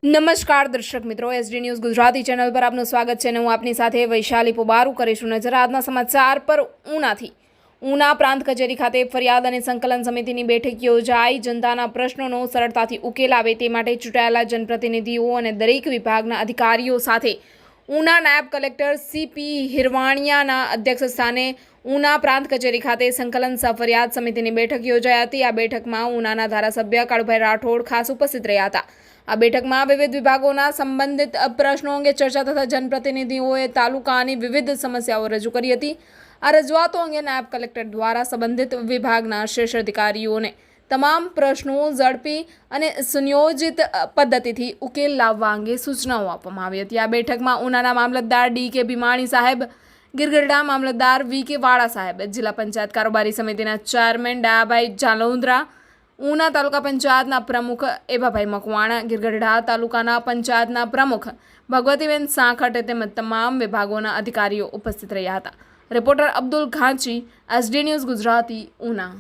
નમસ્કાર દર્શક મિત્રો, એસડી ન્યૂઝ ગુજરાતી ચેનલ પર આપનું સ્વાગત છે અને હું આપની સાથે વૈશાલી પોબારુ કરીશું નજર આજના સમાચાર પર ઉના પ્રાંત કચેરી ખાતે ફરિયાદ અને સંકલન સમિતિની બેઠક યોજાઈ જનતાના પ્રશ્નોનો સરળતાથી ઉકેલ આવે તે માટે ચૂંટાયેલા જનપ્રતિનિધિઓ અને દરેક વિભાગના અધિકારીઓ સાથે ઉના નાયબ કલેક્ટર સીપી હિરવાણિયાના અધ્યક્ષસ્થાને ઉના પ્રાંત કચેરી ખાતે સંકલન ફરિયાદ સમિતિની બેઠક યોજાઈ હતી। આ બેઠકમાં ઉનાના ધારાસભ્ય કાળુભાઈ રાઠોડ ખાસ ઉપસ્થિત રહ્યા હતા। આ બેઠકમાં વિવિધ વિભાગોના સંબંધિત પ્રશ્નો અંગે ચર્ચા તથા જનપ્રતિનિધિઓએ તાલુકાની વિવિધ સમસ્યાઓ રજૂ કરી હતી। આ રજૂઆતો અંગે નાયબ કલેક્ટર દ્વારા સંબંધિત વિભાગના શીર્ષ અધિકારીઓને તમામ પ્રશ્નો ઝડપી અને સુનિયોજિત પદ્ધતિથી ઉકેલ લાવવા અંગે સૂચનાઓ આપવામાં આવી હતી। આ બેઠકમાં ઉનાના મામલતદાર ડી.કે. ભીમાણી સાહેબ, ગિરગઢડા મામલતદાર વી.કે. વાળા સાહેબ, જિલ્લા પંચાયત કારોબારી સમિતિના ચેરમેન ડાયાભાઈ જાલોંદ્રા, ઉના તાલુકા પંચાયતના પ્રમુખ એભાભાઈ મકવાણા, ગિરગઢડા તાલુકાના પંચાયતના પ્રમુખ ભગવતીબેન સાંખટ તેમજ તમામ વિભાગોના અધિકારીઓ ઉપસ્થિત રહ્યા હતા। રિપોર્ટર અબ્દુલ ઘાંચી, એસડી ન્યૂઝ ગુજરાતી, ઉના।